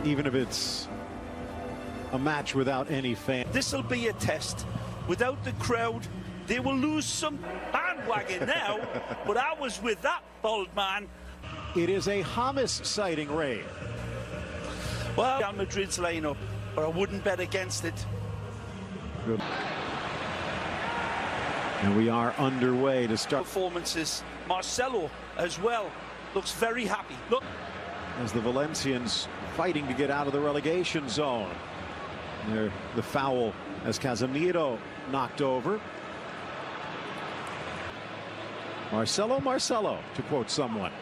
even if it's a match without any fans. This will be a test. Without the crowd, they will lose some bandwagon now, but I was with that bold man. It is a James sighting, Ray. Well, Real Madrid's lineup, but I wouldn't bet against it. Good. And we are underway to start Performances. Marcelo as well looks very happy. Look, as the Valencians fighting to get out of the relegation zone. There, the foul as Casemiro knocked over. Marcelo, to quote someone.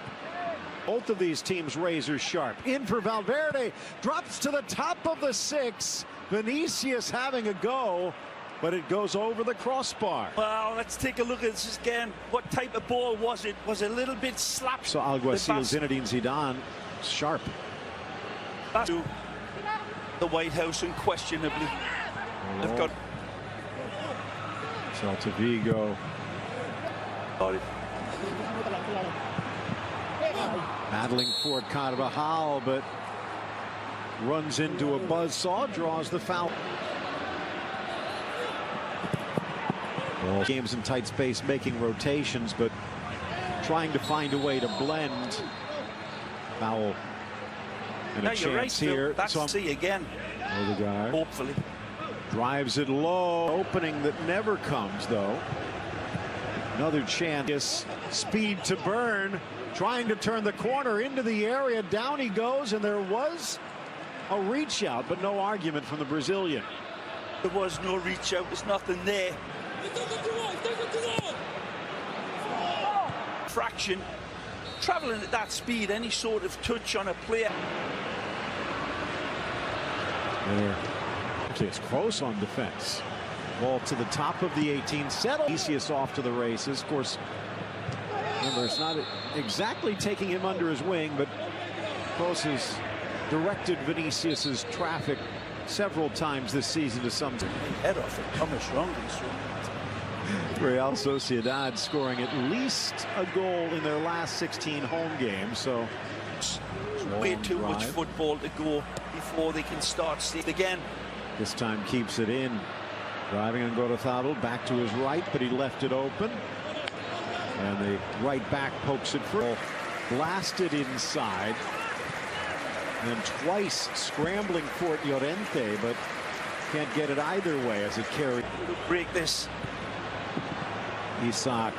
Both of these teams razor sharp. In for Valverde, drops to the top of the 6. Vinicius having a go, but it goes over the crossbar. Well, let's take a look at this again. What type of ball was it? Was it a little bit slapped? So Alguacil, Zinedine Zidane, sharp. To the White House unquestionably. They've got Celta Vigo. Battling for Carvajal, but runs into a buzzsaw, draws the foul. Well, games in tight space, making rotations, but trying to find a way to blend. Foul. And a chance here. That's C again. Odegaard. Hopefully. Drives it low. Opening that never comes, though. Another chance. Speed to burn. Trying to turn the corner into the area. Down he goes, and there was a reach out, but no argument from the Brazilian. There was no reach out. There's nothing there. Fraction. Traveling at that speed, any sort of touch on a player. There. Actually, it's close on defense. Ball to the top of the 18. Settle. Vinicius off to the races. Of course, remember, it's not exactly taking him under his wing, but Kroos has directed Vinicius's traffic several times this season to some head off it. Thomas wrong. Real Sociedad scoring at least a goal in their last 16 home games, so way too much football to go before they can start seeing again. This time keeps it in. Driving on Goalkeeper, back to his right, but he left it open. And the right back pokes it through. Blasted inside. And twice scrambling for it, Llorente, but can't get it either way as it carries. Break this. Isak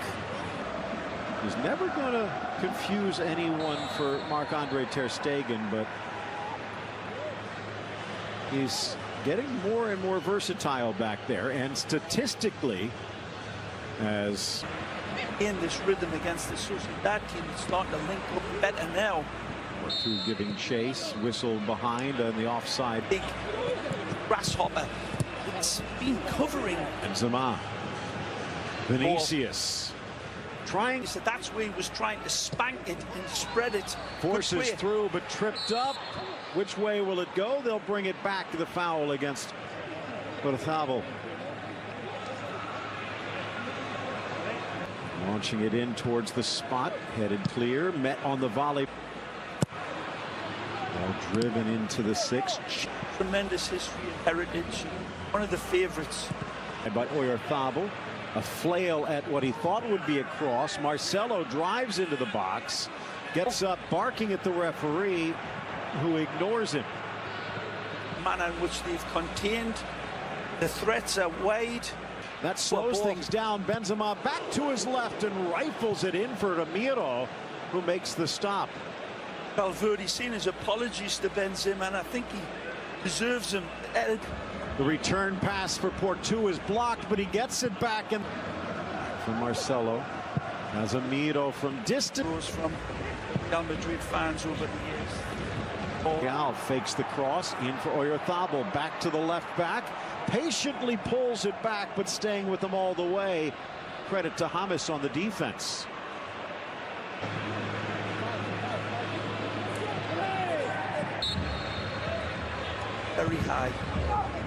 is never going to confuse anyone for Marc-Andre ter Stegen, but he's getting more and more versatile back there, and statistically, as in this rhythm against the Sociedad team, it's starting to link up better now. Through giving chase, whistle behind on the offside. Big grasshopper. It's been covering. Benzema. Vinicius. Trying. He said that's where he was trying to spank it and spread it. Forces through, but tripped up. Which way will it go? They'll bring it back to the foul against Goalkeeper. Launching it in towards the spot. Headed clear. Met on the volley. Well driven into the 6. Tremendous history and heritage. One of the favorites. By Oyarzabal. A flail at what he thought would be a cross. Marcelo drives into the box. Gets up, barking at the referee, who ignores him. The manner in which they've contained. The threats are wide. That slows things down. Benzema back to his left and rifles it in for Ramiro, who makes the stop. Valverde seen his apologies to Benzema, and I think he deserves them. The return pass for Porto is blocked, but he gets it back. And from Marcelo, Casemiro from distance. From Real Madrid fans over the years. Reale fakes the cross in for Oyarzabal, back to the left back. Patiently pulls it back, but staying with them all the way. Credit to James on the defense. Very high.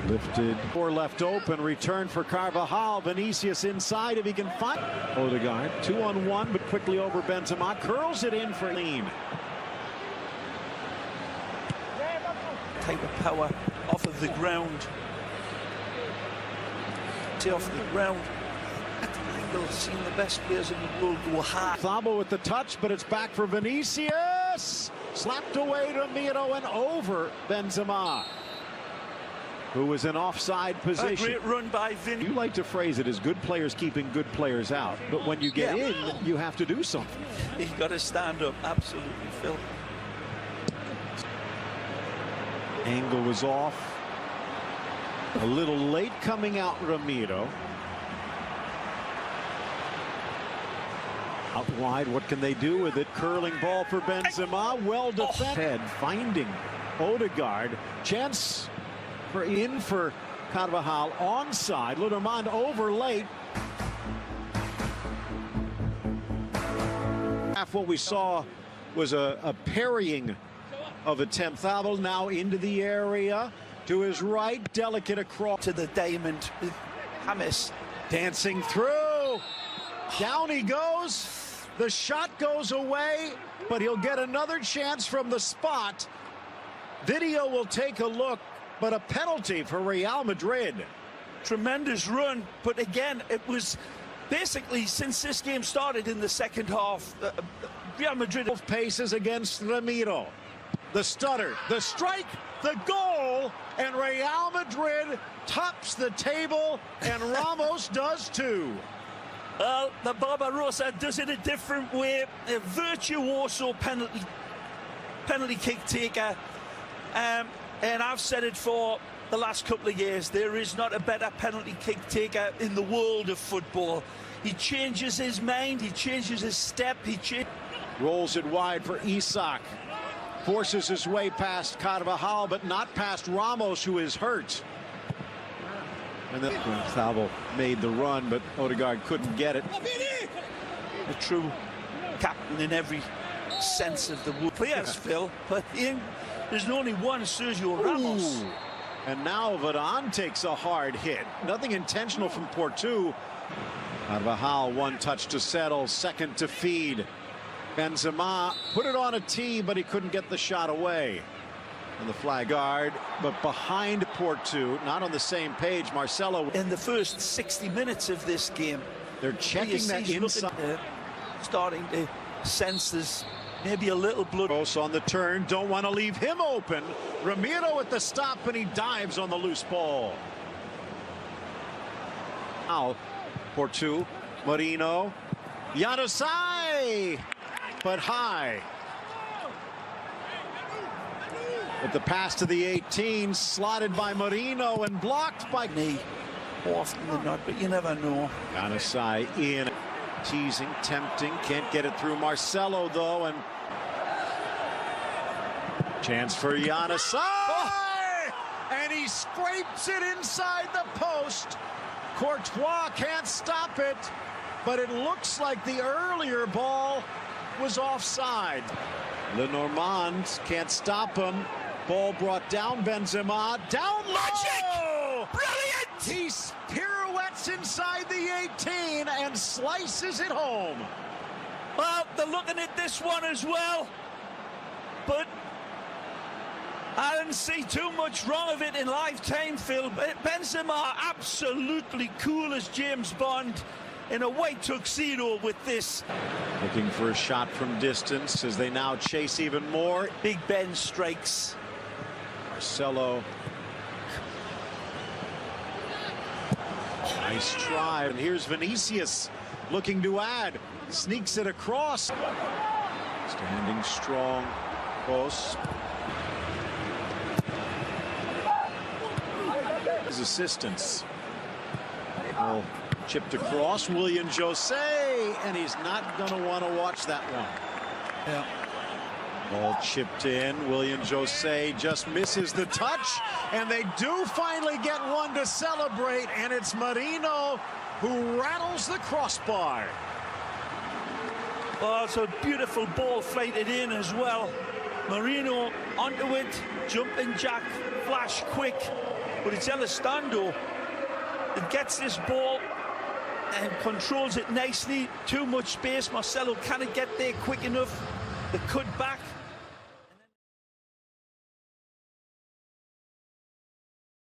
Lifted. Or left open. Return for Carvajal. Vinicius inside if he can find. Odegaard. 2-on-1, but quickly over Benzema. Curls it in for Lean. type of power off of the ground. Off the ground. At the angle, seeing the best players in the world go hard. Thabo with the touch, but it's back for Vinicius. Slapped away Ramiro and over Benzema, who was in offside position. A great run by Vin. You like to phrase it as good players keeping good players out, but when you get in, you have to do something. He's got to stand up, absolutely, Phil. Angle was off. A little late coming out, Ramiro. Out wide, what can they do with it? Curling ball for Benzema, well defended. Finding Odegaard. Chance for Carvajal, onside. Luderman over late. What we saw was a parrying of attempt. Thabo now into the area. To his right, delicate across to the diamond with James dancing through. Down he goes. The shot goes away, but he'll get another chance from the spot. Video will take a look, but a penalty for Real Madrid. Tremendous run, but again, it was basically since this game started in the second half, Real Madrid Paces against Ramiro. The stutter, the strike, the goal, and Real Madrid tops the table, and Ramos does too. Well, the Barbarossa does it a different way. A virtuoso penalty kick taker. And I've said it for the last couple of years, there is not a better penalty kick taker in the world of football. He changes his mind, he changes his step, rolls it wide for Isak. Forces his way past Carvajal, but not past Ramos, who is hurt. And then Thabo made the run, but Odegaard couldn't get it. A true captain in every sense of the word. Players, Phil, but there's only one Sergio Ramos. Ooh. And now Varane takes a hard hit. Nothing intentional from Porto. Carvajal, one touch to settle, second to feed. Benzema put it on a tee, but he couldn't get the shot away. And the flag guard, but behind Porto, not on the same page. Marcelo. In the first 60 minutes of this game, they're checking that inside. Starting to sense there's maybe a little blood. Gross on the turn, don't want to leave him open. Ramiro at the stop, and he dives on the loose ball. Now, Porto, Marino, Yanusai, but high. But the pass to the 18, slotted by Marino and blocked by me. More often than not, but you never know. Yanusai in, teasing, tempting, can't get it through Marcelo though, and chance for Yanusai, and he scrapes it inside the post. Courtois can't stop it, but it looks like the earlier ball was offside. Lenormand can't stop him. Ball brought down, Benzema down low. Brilliant! He pirouettes inside the 18 and slices it home. Well, they're looking at this one as well, but I didn't see too much wrong of it in live time, Phil. Benzema absolutely cool as James Bond in a white tuxedo with this. Looking for a shot from distance as they now chase even more. Big Ben strikes. Marcelo. Nice try. And here's Vinicius looking to add. Sneaks it across. Standing strong. Close. His assistance. Oh, chipped across. William Jose, and he's not going to want to watch that one. Yeah. Ball chipped in. William Jose just misses the touch, and they do finally get one to celebrate, and it's Marino who rattles the crossbar. Oh, it's a beautiful ball flighted in as well. Marino onto it, jumping jack, flash quick, but it's Elizondo that gets this ball and controls it nicely. Too much space. Marcelo can't get there quick enough. The cut back.